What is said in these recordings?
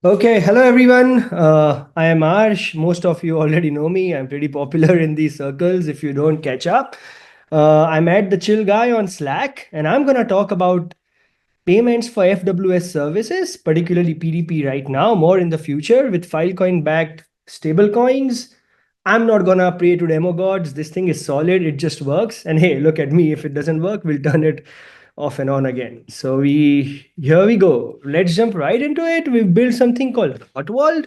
Okay, hello everyone. I am Arsh. Most of you already know me. I'm pretty popular in these circles if you don't catch up. I'm at the Chill Guy on Slack, and I'm going to talk about payments for FWS services, particularly PDP right now, more in the future with Filecoin backed stablecoins. I'm not going to pray to demo gods. This thing is solid, it just works. And hey, look at me. If it doesn't work, we'll turn it off and on again. So here we go. Let's jump right into it. We've built something called Hot Vault,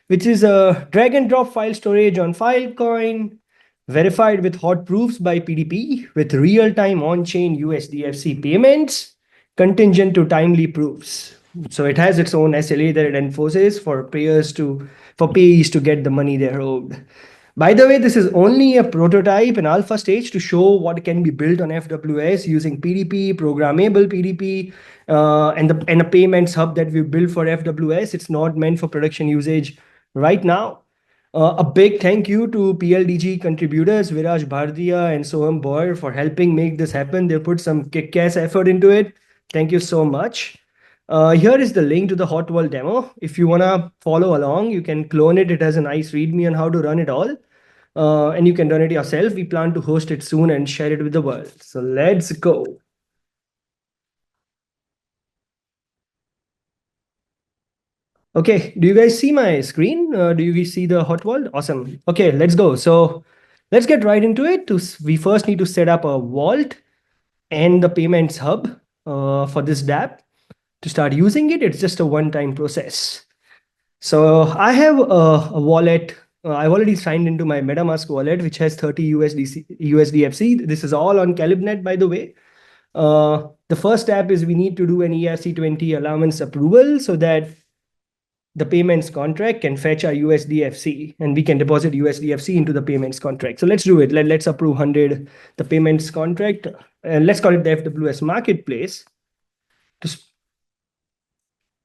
which is a drag and drop file storage on Filecoin, verified with hot proofs by PDP, with real-time on-chain USDFC payments, contingent to timely proofs. So it has its own SLA that it enforces for payees to get the money they're owed. By the way, this is only a prototype and alpha stage to show what can be built on FWS using PDP, programmable PDP, and a payments hub that we built for FWS. It's not meant for production usage right now. A big thank you to PLDG contributors, Viraj Bhardiya and Soham Boyer, for helping make this happen. They put some kick-ass effort into it. Thank you so much. Here is the link to the Hot World demo. If you want to follow along, you can clone it. It has a nice README on how to run it all. And you can run it yourself. We plan to host it soon and share it with the world. So let's go. Okay, do you guys see my screen? Do you guys see the hot world? Awesome. Okay, let's go. So let's get right into it. We first need to set up a vault and the payments hub for this dApp. To start using it, it's just a one-time process. So I have a wallet. I've already signed into my MetaMask wallet, which has 30 USDFC. This is all on Calibnet, by the way. The first step is we need to do an ERC20 allowance approval so that the payments contract can fetch our USDFC and we can deposit USDFC into the payments contract. So let's do it. Let's approve 100, the payments contract. And let's call it the FWS marketplace.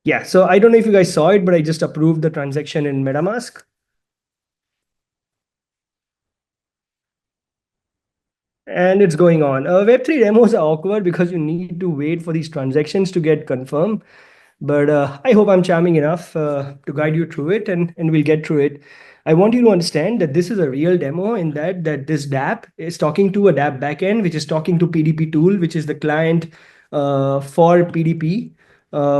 Yeah, so I don't know if you guys saw it, but I just approved the transaction in MetaMask. And it's going on. Web3 demos are awkward because you need to wait for these transactions to get confirmed. But I hope I'm charming enough to guide you through it, and we'll get through it. I want you to understand that this is a real demo in that this dApp is talking to a dApp backend, which is talking to PDP tool, which is the client for PDP,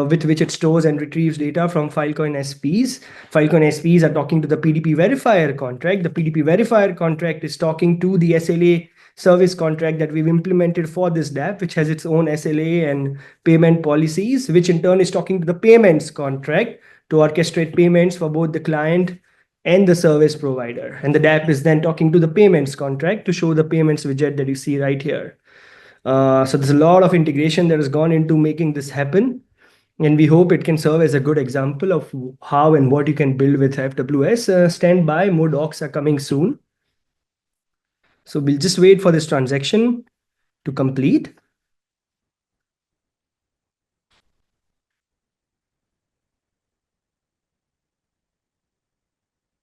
with which it stores and retrieves data from Filecoin SPs. Filecoin SPs are talking to the PDP verifier contract. The PDP verifier contract is talking to the SLA service contract that we've implemented for this dApp, which has its own SLA and payment policies, which in turn is talking to the payments contract to orchestrate payments for both the client and the service provider. And the dApp is then talking to the payments contract to show the payments widget that you see right here. So there's a lot of integration that has gone into making this happen. And we hope it can serve as a good example of how and what you can build with FWS. Stand by, more docs are coming soon. So we'll just wait for this transaction to complete.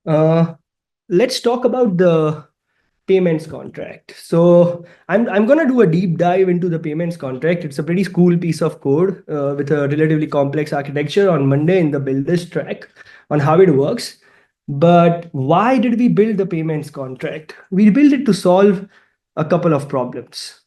Let's talk about the payments contract. So I'm going to do a deep dive into the payments contract. It's a pretty cool piece of code with a relatively complex architecture on Monday in the build this track on how it works. But why did we build the payments contract? We built it to solve a couple of problems.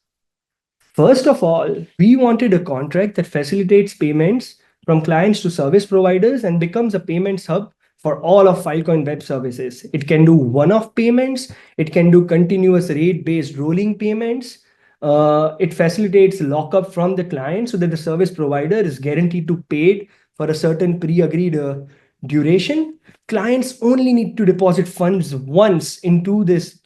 First of all, we wanted a contract that facilitates payments from clients to service providers and becomes a payments hub for all of Filecoin web services. It can do one-off payments. It can do continuous rate-based rolling payments. It facilitates lockup from the client so that the service provider is guaranteed to pay it for a certain pre-agreed duration. Clients only need to deposit funds once into this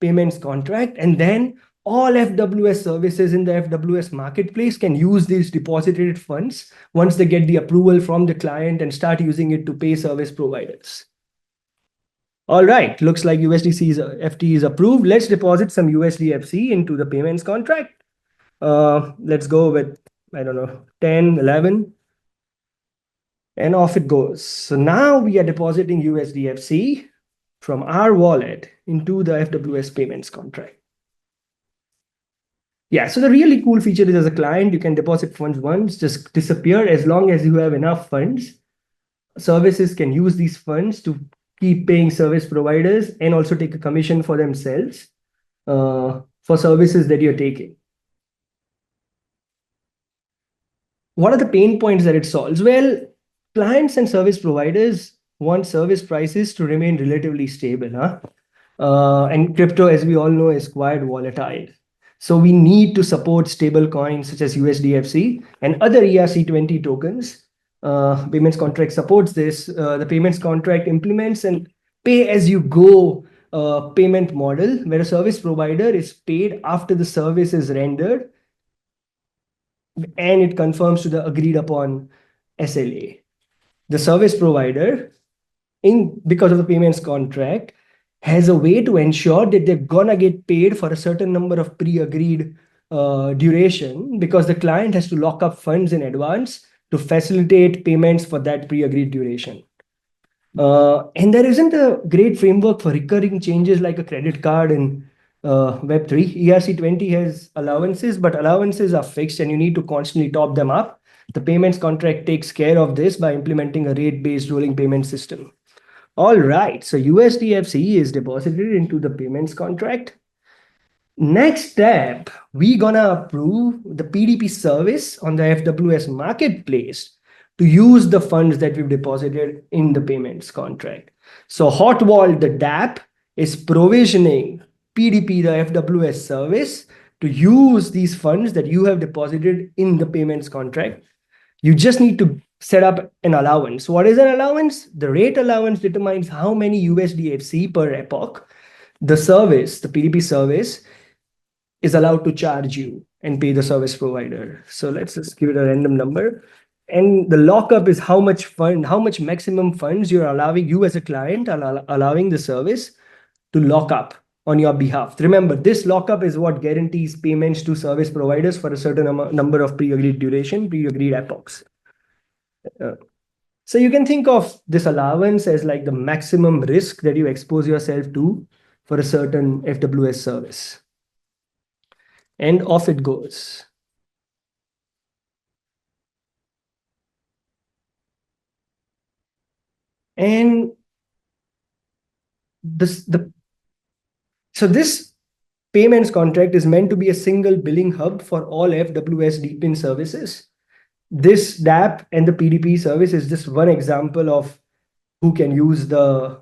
payments contract, and then all FWS services in the FWS marketplace can use these deposited funds once they get the approval from the client and start using it to pay service providers. All right, looks like USDC's FT is approved. Let's deposit some USDFC into the payments contract. Let's go with, I don't know, 10, 11. And off it goes. So now we are depositing USDFC from our wallet into the FWS payments contract. Yeah, so the really cool feature is as a client, you can deposit funds once, just disappear as long as you have enough funds services can use these funds to keep paying service providers and also take a commission for themselves for services that you're taking. What are the pain points that it solves? Well, clients and service providers want service prices to remain relatively stable, huh? And crypto, as we all know, is quite volatile. So we need to support stable coins such as USDFC and other ERC20 tokens. Payments contract supports this. The payments contract implements an pay-as-you-go payment model where a service provider is paid after the service is rendered and it conforms to the agreed upon SLA. The service provider, because of the payments contract, has a way to ensure that they're gonna get paid for a certain number of pre-agreed duration, because the client has to lock up funds in advance to facilitate payments for that pre-agreed duration. And there isn't a great framework for recurring changes like a credit card in Web3. ERC20 has allowances, but allowances are fixed and you need to constantly top them up. The payments contract takes care of this by implementing a rate-based rolling payment system. All right, so USDFC is deposited into the payments contract. Next step, we're gonna approve the PDP service on the FWS marketplace to use the funds that we've deposited in the payments contract. So Hotwall, the DApp, is provisioning PDP, the FWS service, to use these funds that you have deposited in the payments contract. You just need to set up an allowance. What is an allowance? The rate allowance determines how many USDFC per epoch the service, the PDP service, is allowed to charge you and pay the service provider. So let's just give it a random number. And the lockup is how much maximum funds you're allowing, you as a client are allowing the service to lock up on your behalf. Remember, this lockup is what guarantees payments to service providers for a certain number of pre-agreed duration, pre-agreed epochs. So you can think of this allowance as like the maximum risk that you expose yourself to for a certain FWS service. And off it goes. And this payments contract is meant to be a single billing hub for all FWS deep-in services. This DApp and the PDP service is just one example of who can use the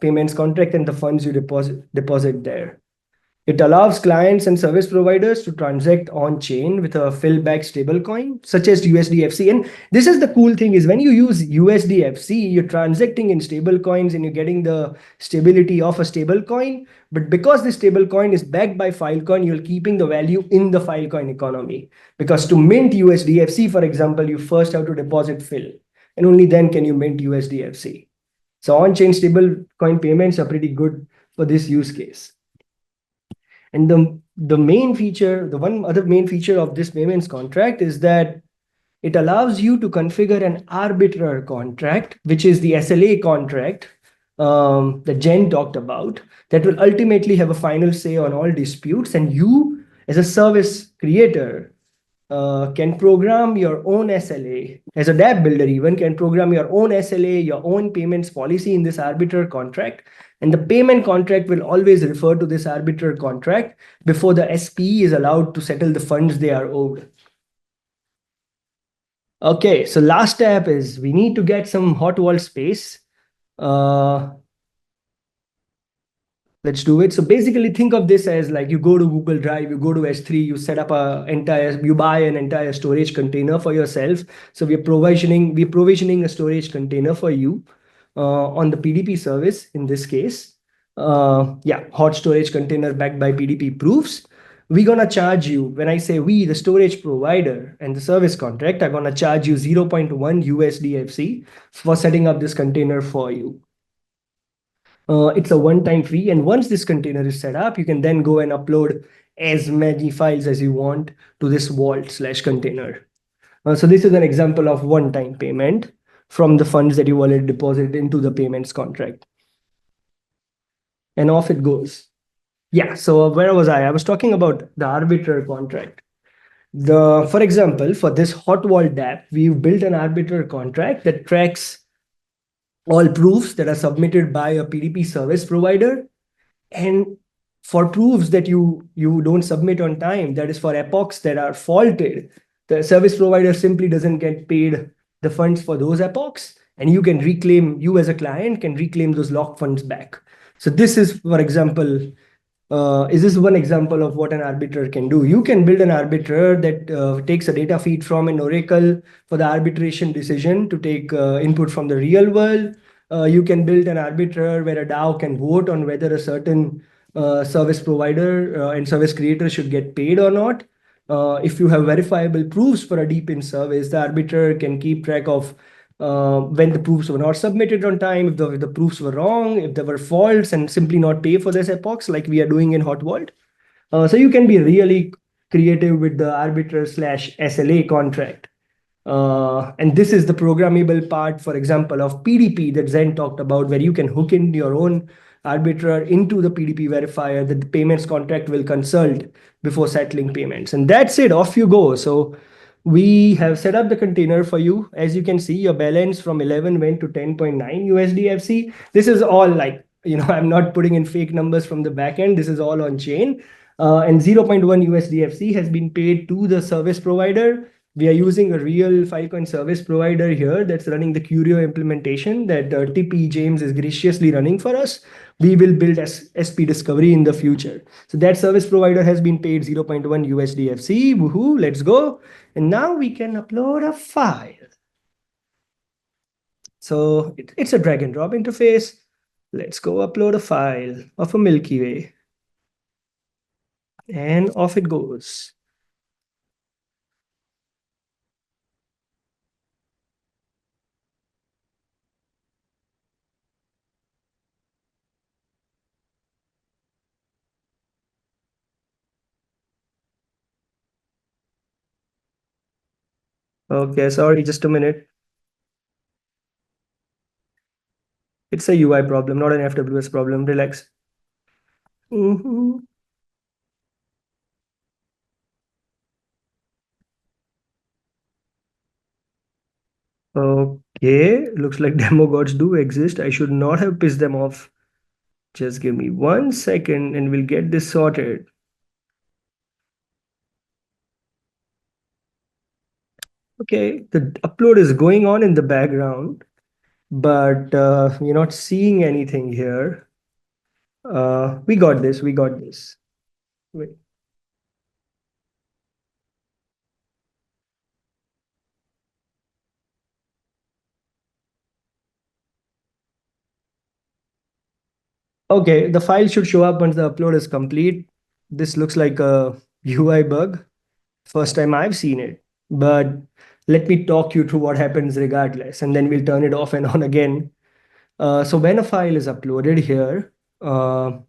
payments contract and the funds you deposit there. It allows clients and service providers to transact on-chain with a FIL-backed stablecoin, such as USDFC. And this is the cool thing, is when you use USDFC, you're transacting in stablecoins and you're getting the stability of a stablecoin. But because this stablecoin is backed by Filecoin, you're keeping the value in the Filecoin economy. Because to mint USDFC, for example, you first have to deposit FIL, and only then can you mint USDFC. So on-chain stablecoin payments are pretty good for this use case. And the main feature, the one other main feature of this payments contract is that it allows you to configure an arbiter contract, which is the SLA contract that Jen talked about, that will ultimately have a final say on all disputes. And you, as a service creator, can program your own SLA. As a dApp builder even can program your own SLA, your own payments policy in this arbiter contract. And the payment contract will always refer to this arbiter contract before the SPE is allowed to settle the funds they are owed. Okay, so last step is we need to get some hot wall space. Let's do it. So basically think of this as like you go to Google Drive, you go to S3, you set up you buy an entire storage container for yourself. So we're provisioning a storage container for you on the PDP service in this case. Hot storage container backed by PDP proofs. We're gonna charge you, when I say we, the storage provider and the service contract are gonna charge you 0.1 USDFC for setting up this container for you. It's a one-time fee, and once this container is set up, you can then go and upload as many files as you want to this vault/container. So this is an example of one-time payment from the funds that you already deposited into the payments contract. And off it goes. Yeah, so where was I? I was talking about the arbiter contract. For example, for this hot wall dApp, we've built an arbiter contract that tracks all proofs that are submitted by a PDP service provider. And for proofs that you don't submit on time, that is for epochs that are faulted, the service provider simply doesn't get paid the funds for those epochs, and you as a client can reclaim those locked funds back. So this is, for example, is this one example of what an arbiter can do. You can build an arbiter that takes a data feed from an oracle for the arbitration decision to take input from the real world. You can build an arbiter where a DAO can vote on whether a certain service provider and service creator should get paid or not. If you have verifiable proofs for a deep in service, the arbiter can keep track of when the proofs were not submitted on time, if the proofs were wrong, if there were faults, and simply not pay for this epochs like we are doing in Hot Vault. So you can be really creative with the arbiter slash SLA contract. And this is the programmable part, for example, of PDP that Zen talked about, where you can hook in your own arbiter into the PDP verifier that the payments contract will consult before settling payments. And that's it, off you go. So we have set up the container for you. As you can see, your balance from 11 went to 10.9 USDFC. This is all like, I'm not putting in fake numbers from the back end. This is all on chain. And 0.1 USDFC has been paid to the service provider. We are using a real Filecoin service provider here that's running the Curio implementation that TP James is graciously running for us. We will build SP Discovery in the future. So that service provider has been paid 0.1 USDFC. Woohoo, let's go. And now we can upload a file. So it's a drag and drop interface. Let's go upload a file of a Milky Way. And off it goes. Okay, sorry, just a minute. It's a UI problem, not an FWS problem. Relax. Mhm. Okay, looks like demo gods do exist. I should not have pissed them off. Just give me 1 second and we'll get this sorted. Okay, the upload is going on in the background, but we're not seeing anything here. We got this, we got this. Wait. Okay, the file should show up once the upload is complete. This looks like a UI bug. First time I've seen it, but let me talk you through what happens regardless, and then we'll turn it off and on again. So when a file is uploaded here, the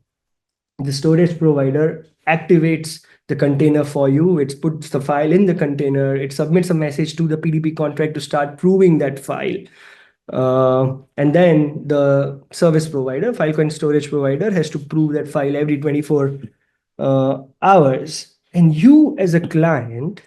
storage provider activates the container for you. It puts the file in the container. It submits a message to the PDP contract to start proving that file. And then the service provider, Filecoin storage provider, has to prove that file every 24 hours. And you as a client,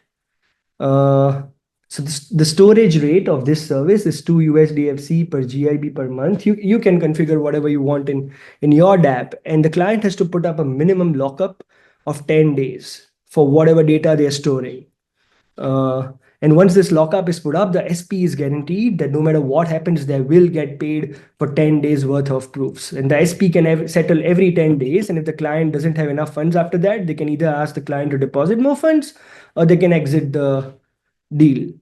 uh, so the storage rate of this service is 2 USDFC per GIB per month. You can configure whatever you want in your dApp, and the client has to put up a minimum lockup of 10 days for whatever data they're storing. And once this lockup is put up, the SP is guaranteed that no matter what happens, they will get paid for 10 days worth of proofs. And the SP can settle every 10 days. And if the client doesn't have enough funds after that, they can either ask the client to deposit more funds or they can exit the deal.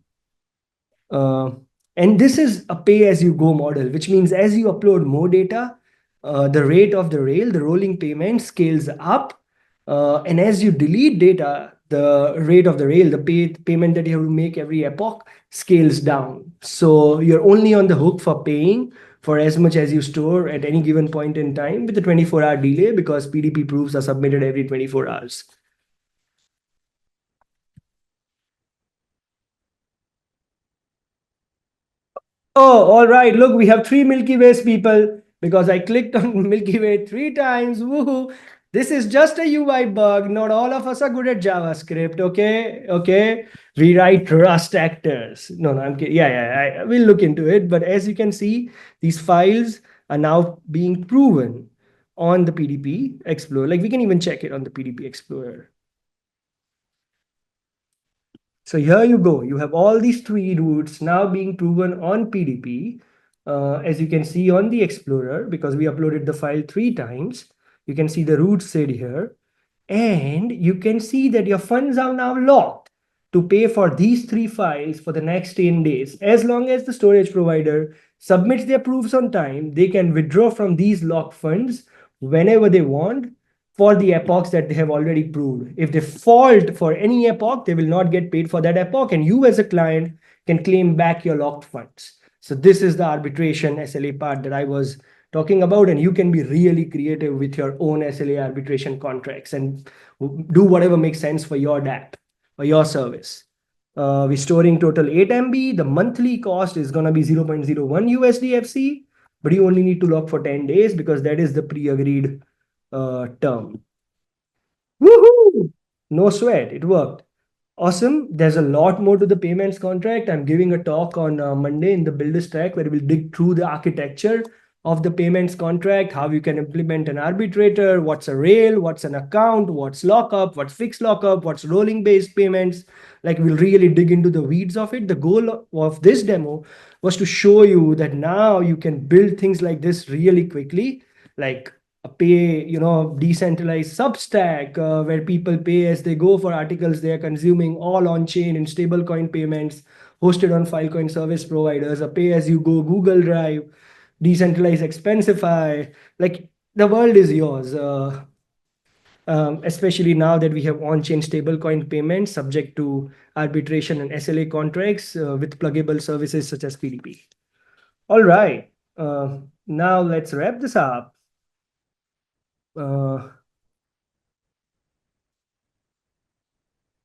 Uh, and this is a pay-as-you-go model, which means as you upload more data, the rate of the rail, the rolling payment scales up. And as you delete data, the rate of the rail, the payment that you have to make every epoch scales down. So you're only on the hook for paying for as much as you store at any given point in time with a 24-hour delay because PDP proofs are submitted every 24 hours. Oh, all right. Look, we have three Milky Ways people because I clicked on Milky Way 3 times. Woohoo. This is just a UI bug. Not all of us are good at JavaScript. Okay, okay. We write Rust actors. No, no, I'm kidding. Yeah, yeah. We'll look into it. But as you can see, these files are now being proven on the PDP Explorer. Like we can even check it on the PDP Explorer. So here you go. You have all these three routes now being proven on PDP. As you can see on the Explorer, because we uploaded the file 3 times, you can see the route said here. And you can see that your funds are now locked to pay for these 3 files for the next 10 days. As long as the storage provider submits their proofs on time, they can withdraw from these locked funds whenever they want for the epochs that they have already proved. If they fault for any epoch, they will not get paid for that epoch, and you as a client can claim back your locked funds. So this is the arbitration SLA part that I was talking about, and you can be really creative with your own SLA arbitration contracts and do whatever makes sense for your DApp or your service. We're storing total 8 MB. The monthly cost is going to be 0.01 USDFC, but you only need to lock for 10 days because that is the pre-agreed term. Woohoo! No sweat, it worked. Awesome. There's a lot more to the payments contract. I'm giving a talk on Monday in the Builders track where we'll dig through the architecture of the payments contract, how you can implement an arbitrator, what's a rail, what's an account, what's lockup, what's fixed lockup, what's rolling based payments. Like we'll really dig into the weeds of it. The goal of this demo was to show you that now you can build things like this really quickly, like a pay, decentralized Substack where people pay as they go for articles they are consuming, all on chain in stablecoin payments hosted on Filecoin service providers, a pay as you go Google Drive, decentralized Expensify. Like the world is yours. Especially now that we have on-chain stablecoin payments subject to arbitration and SLA contracts with pluggable services such as PDP. All right. Now let's wrap this up. Uh,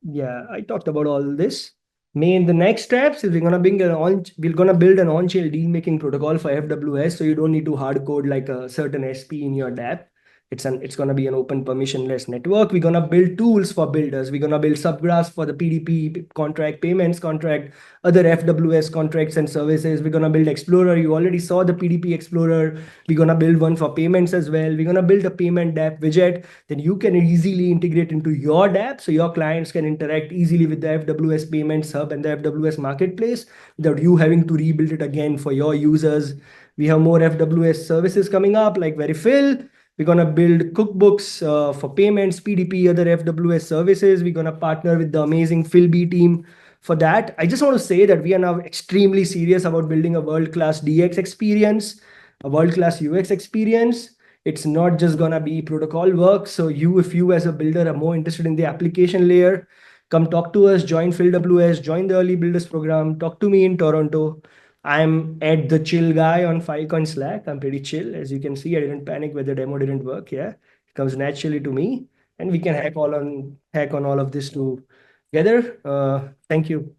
Yeah, I talked about all this. Main the next steps is we're gonna build an on-chain deal making protocol for FWS, so you don't need to hard code like a certain SP in your dApp. It's gonna be an open permissionless network. We're gonna build tools for builders. We're gonna build subgraphs for the PDP contract, payments contract, other FWS contracts and services. We're gonna build Explorer. You already saw the PDP Explorer. We're gonna build one for payments as well. We're gonna build a payment dApp widget. Then you can easily integrate into your dApp so your clients can interact easily with the FWS payments hub and the FWS marketplace without you having to rebuild it again for your users. We have more FWS services coming up like FIL. We're going to build cookbooks for payments, PDP, other FWS services. We're going to partner with the amazing FIL team for that. I just want to say that we are now extremely serious about building a world-class DX experience, a world-class UX experience. It's not just going to be protocol work. So if you as a builder are more interested in the application layer, come talk to us, join FilWS, join the early builders program, talk to me in Toronto. I'm at the chill guy on Filecoin Slack. I'm pretty chill. As you can see, I didn't panic when the demo didn't work. Yeah, it comes naturally to me. And we can hack on all of this together. Thank you.